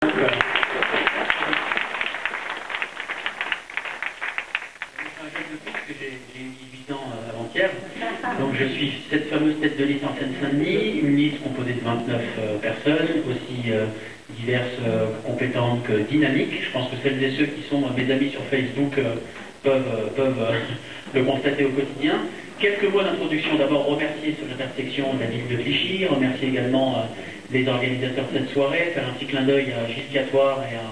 J'ai eu 18 ans avant-hier, donc je suis cette fameuse tête de liste en Seine-Saint-Denis, une liste composée de 29 personnes, aussi diverses, compétentes que dynamiques. Je pense que celles et ceux qui sont mes amis sur Facebook peuvent le constater au quotidien. Quelques mots d'introduction. D'abord, remercier le secrétaire de section de la ville de Clichy, remercier également les organisateurs de cette soirée, faire un petit clin d'œil à Gilles Catoire et à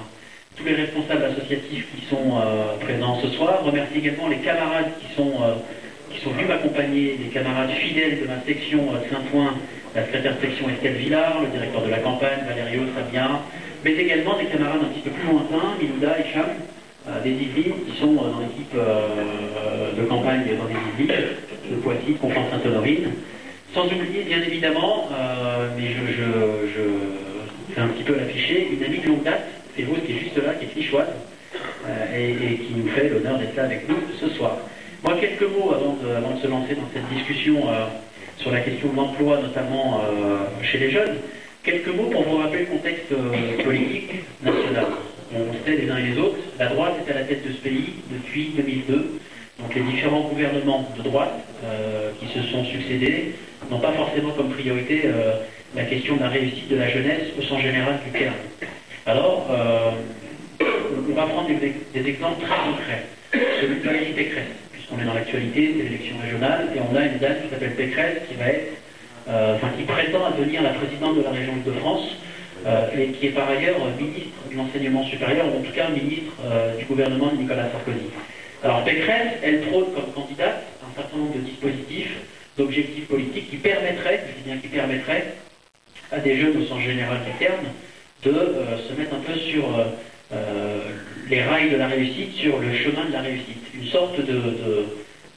tous les responsables associatifs qui sont présents ce soir. Remercier également les camarades qui sont venus m'accompagner, les camarades fidèles de ma section de Saint-Ouen, la secrétaire de section Estelle Villard, le directeur de la campagne, Valério Sabien, mais également des camarades un petit peu plus lointains, Milouda et Cham, des Yvelines, qui sont dans l'équipe de campagne dans les Yvelines, de Poissy, de Conflans-Sainte-Honorine. Sans oublier, bien évidemment, mais je fais un petit peu l'afficher, une amie de longue date, c'est vous qui est juste là, qui est flichoise, et qui nous fait l'honneur d'être là avec nous ce soir. Moi, quelques mots avant de se lancer dans cette discussion sur la question de l'emploi, notamment chez les jeunes. Quelques mots pour vous rappeler le contexte politique national. On sait les uns et les autres, la droite est à la tête de ce pays depuis 2002. Donc les différents gouvernements de droite qui se sont succédés n'ont pas forcément comme priorité la question de la réussite de la jeunesse au sens général du terme. Alors, on va prendre des exemples très concrets. Celui de Valérie Pécresse, puisqu'on est dans l'actualité, c'est l'élection régionale, et on a une dame qui s'appelle Pécresse qui va être, qui prétend à devenir la présidente de la région Île-de-France, et qui est par ailleurs ministre de l'enseignement supérieur, ou en tout cas ministre du gouvernement de Nicolas Sarkozy. Alors Pécresse, elle prône comme candidate un certain nombre de dispositifs, d'objectifs politiques qui permettraient, je dis bien qui permettraient, à des jeunes au sens général du terme, de se mettre un peu sur les rails de la réussite, sur le chemin de la réussite. Une sorte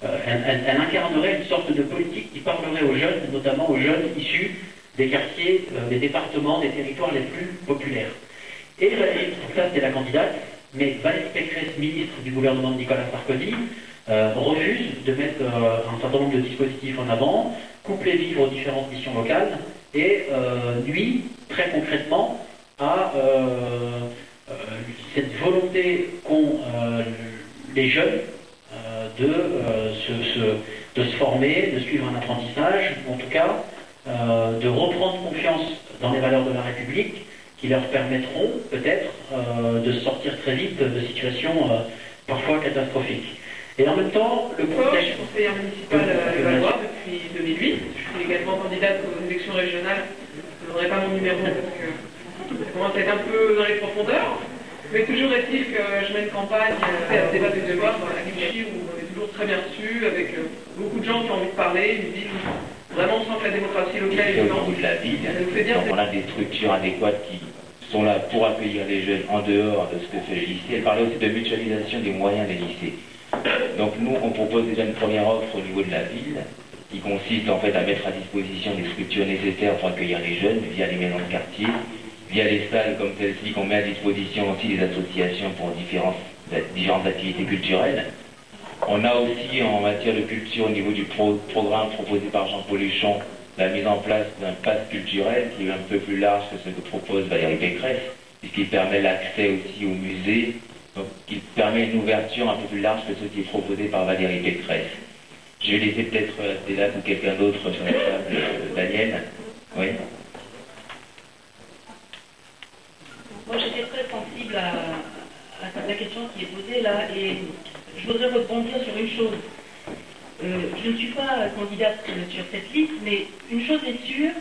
elle incarnerait une sorte de politique qui parlerait aux jeunes, notamment aux jeunes issus des quartiers, des départements, des territoires les plus populaires. Et Valérie, ça c'est la candidate, mais Valérie Pécresse, ministre du gouvernement de Nicolas Sarkozy, refuse de mettre un certain nombre de dispositifs en avant, coupe les vivres aux différentes missions locales et nuit très concrètement à cette volonté qu'ont les jeunes de se former, de suivre un apprentissage, ou en tout cas de reprendre confiance dans les valeurs de la République qui leur permettront peut-être de sortir très vite de situations parfois catastrophiques. Et en même temps, le contexte... Je suis conseillère municipale à Levallois depuis 2008. Je suis également candidate aux élections régionales. Je ne donnerai pas mon numéro parce que ça commence à être un peu dans les profondeurs. Mais toujours est-il que je mène campagne à ce débat de devoir à Clichy où on est toujours très bien reçu, avec beaucoup de gens qui ont envie de parler, une ville où vraiment on sent que la démocratie locale est vivante. De la ville, on a des structures adéquates qui sont là pour accueillir les jeunes en dehors de ce que fait le lycée. Elle parlait aussi de mutualisation des moyens des lycées. Donc nous, on propose déjà une première offre au niveau de la ville qui consiste en fait à mettre à disposition des structures nécessaires pour accueillir les jeunes via les maisons de quartier, via les salles comme celle-ci qu'on met à disposition aussi des associations pour différentes activités culturelles. On a aussi en matière de culture au niveau du programme proposé par Jean-Paul Huchon la mise en place d'un pass culturel qui est un peu plus large que ce que propose Valérie Pécresse, puisqu'il permet l'accès aussi au musée, donc il permet une ouverture un peu plus large que ce qui est proposé par Valérie Pécresse. Je vais laisser peut-être Cédric ou quelqu'un d'autre sur la table. Daniel. Oui. Moi j'étais très sensible à la question qui est posée là et je voudrais rebondir sur une chose. Je ne suis pas candidate sur cette liste, mais une chose est sûre,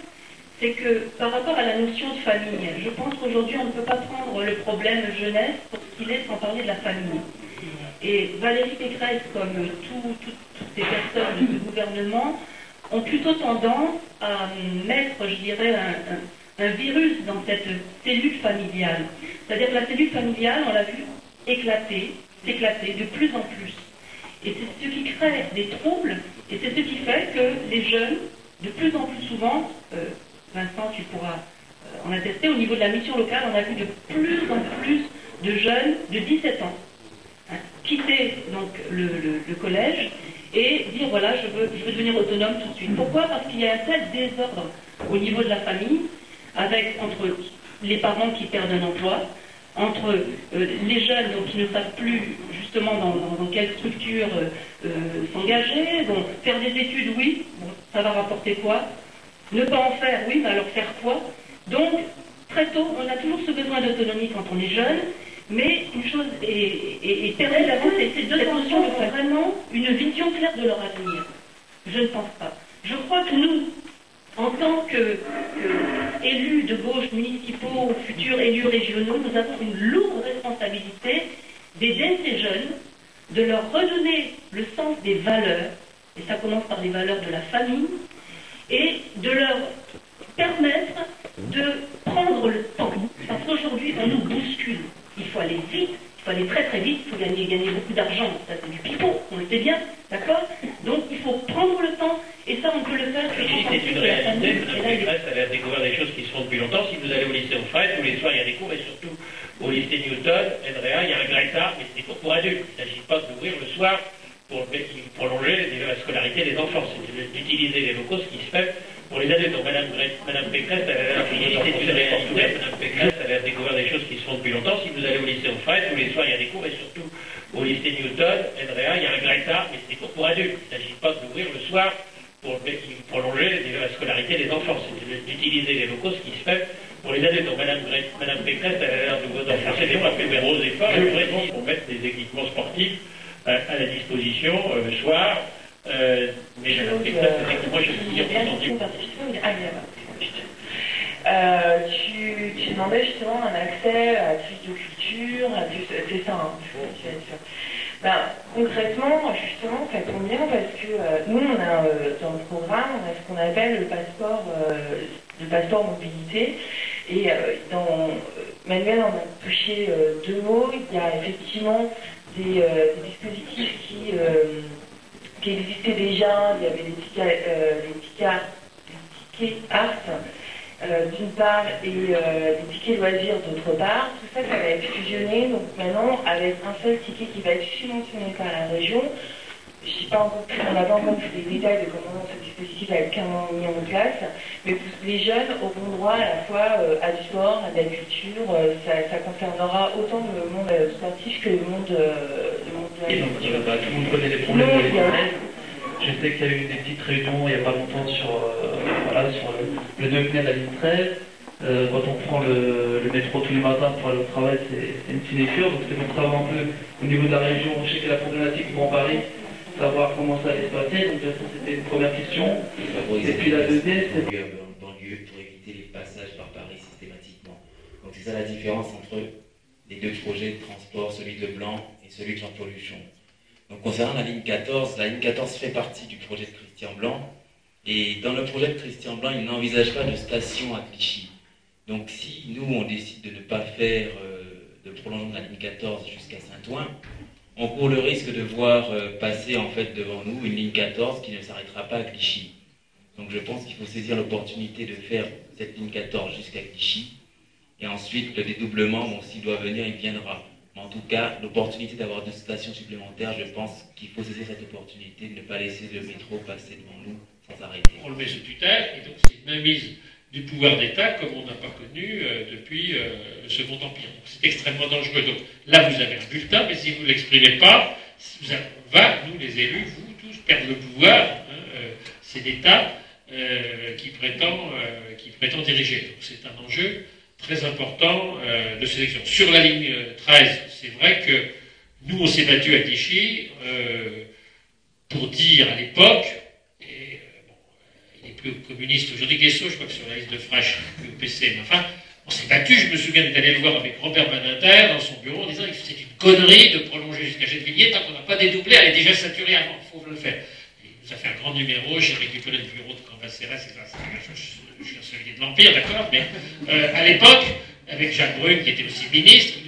c'est que par rapport à la notion de famille, je pense qu'aujourd'hui on ne peut pas prendre le problème jeunesse pour ce qu'il est sans parler de la famille. Et Valérie Pécresse, comme toutes les personnes de ce gouvernement, ont plutôt tendance à mettre, je dirais, un virus dans cette cellule familiale. C'est-à-dire que la cellule familiale, on l'a vu s'éclater de plus en plus. Et c'est ce qui crée des troubles, et c'est ce qui fait que les jeunes, de plus en plus souvent, Vincent, tu pourras en attester, au niveau de la mission locale, on a vu de plus en plus de jeunes de 17 ans quitter donc le collège et dire voilà, je veux devenir autonome tout de suite. Pourquoi? Parce qu'il y a un tel désordre au niveau de la famille, avec entre les parents qui perdent un emploi, entre les jeunes donc, qui ne savent plus justement dans quelle structure s'engager. Bon, faire des études, oui, bon, ça va rapporter quoi? Ne pas en faire, oui, mais alors faire quoi? Donc, très tôt, on a toujours ce besoin d'autonomie quand on est jeune, mais une chose est terrible, c'est ces deux notions ont vraiment une vision claire de leur avenir. Je ne pense pas. Je crois que nous, en tant qu'élus de gauche municipaux, futurs élus régionaux, nous avons une lourde responsabilité d'aider ces jeunes, de leur redonner le sens des valeurs, et ça commence par les valeurs de la famille, et de leur permettre de prendre le temps. Parce qu'aujourd'hui, on nous bouscule. Il faut aller vite, il faut aller très très vite, il faut gagner beaucoup d'argent. Ça, c'est du pipeau, on le sait bien, d'accord? Donc, il faut prendre le temps, et ça, on peut le faire. Et si c'est une réalité, Mme Pécresse, elle a découvert des choses qui se font depuis longtemps. Si vous allez au lycée Onfray, tous les soirs, il y a des cours, et surtout au lycée Newton, NREA, il y a un Greta, mais c'est des cours pour adultes. Il ne s'agit pas d'ouvrir le soir pour prolonger la scolarité des enfants. C'est d'utiliser les locaux, ce qui se fait pour les adultes. Donc Mme Pécresse, elle a découvert des choses qui se font depuis longtemps. Si vous allez au lycée Onfray, tous les soirs, il y a des cours, et surtout au lycée Newton, NREA, il y a un Greta, mais c'est des cours pour adultes. Il ne s'agit pas d'ouvrir le soir pour prolonger la scolarité des enfants. C'est d'utiliser les locaux, ce qui se fait pour les adultes. Donc Mme Pécresse, elle a l'air de chercher des fois, fait des gros efforts, et vraiment pour mettre des équipements sportifs à la disposition le soir. Mais Mme Pécresse, effectivement, je peux dire tu demandais justement un accès à plus de culture, à plus... C'est ça, hein, tu vas dire. Ben, concrètement, justement, ça tombe bien parce que nous, on a dans le programme, on a ce qu'on appelle le passeport mobilité. Et dans Manuel en a touché deux mots. Il y a effectivement des dispositifs qui existaient déjà. Il y avait les tickets art d'une part et les tickets loisirs d'autre part. Tout ça, ça va être fusionné. Donc maintenant, avec un seul ticket qui va être subventionné par la région. On n'a pas encore tous les détails de comment ce dispositif va être clairement mis en place, mais les jeunes auront droit à la fois à du sport, à de la culture. Ça concernera autant le monde sportif que le monde de la tout le monde connaît les problèmes de l'Internet. Je sais qu'il y a eu des petites réunions il n'y a pas longtemps sur le devenir de la ligne 13. Quand on prend le métro tous les matins pour aller au travail, c'est une sinécure. Donc c'est pour savoir un peu au niveau de la région, je sais que la problématique du Grand Paris, savoir comment ça allait se passer. Donc ça, c'était une première question. Et puis la deuxième, c'est en banlieue pour éviter les passages par Paris systématiquement. Donc c'est ça la différence entre les deux projets de transport, celui de Blanc et celui de Jean-Paul Huchon. Donc concernant la ligne 14 fait partie du projet de Christian Blanc. Et dans le projet de Christian Blanc, il n'envisage pas de station à Clichy. Donc si nous, on décide de ne pas faire de prolongement de la ligne 14 jusqu'à Saint-Ouen, on court le risque de voir passer en fait devant nous une ligne 14 qui ne s'arrêtera pas à Clichy. Donc je pense qu'il faut saisir l'opportunité de faire cette ligne 14 jusqu'à Clichy. Et ensuite, le dédoublement, bon, s'il doit venir, il viendra. Mais en tout cas, l'opportunité d'avoir 2 stations supplémentaires, je pense qu'il faut saisir cette opportunité de ne pas laisser le métro passer devant nous sans arrêter. On le met sous tutelle, et donc c'est une mainmise du pouvoir d'État comme on n'a pas connu depuis le Second Empire. C'est extrêmement dangereux. Donc là, vous avez un bulletin, mais si vous ne l'exprimez pas, on va, nous les élus, vous tous, perdre le pouvoir. Hein, c'est l'État qui prétend diriger. Donc c'est un enjeu très important de ces élections. Sur la ligne 13, c'est vrai que nous, on s'est battu à Clichy pour dire à l'époque, il est plus communiste aujourd'hui, Guesso, je crois que sur la liste de Fraîche, au PC, mais enfin, on s'est battu, je me souviens d'aller le voir avec Robert Badinter dans son bureau en disant que c'est une connerie de prolonger jusqu'à Gennevilliers tant qu'on n'a pas dédoublé, elle est déjà saturée avant, il faut le faire. Il nous a fait un grand numéro, j'ai récupéré le bureau de Cambacérès, je suis un chevalier de l'Empire, d'accord, mais à l'époque, avec Jacques Brune, qui était aussi ministre,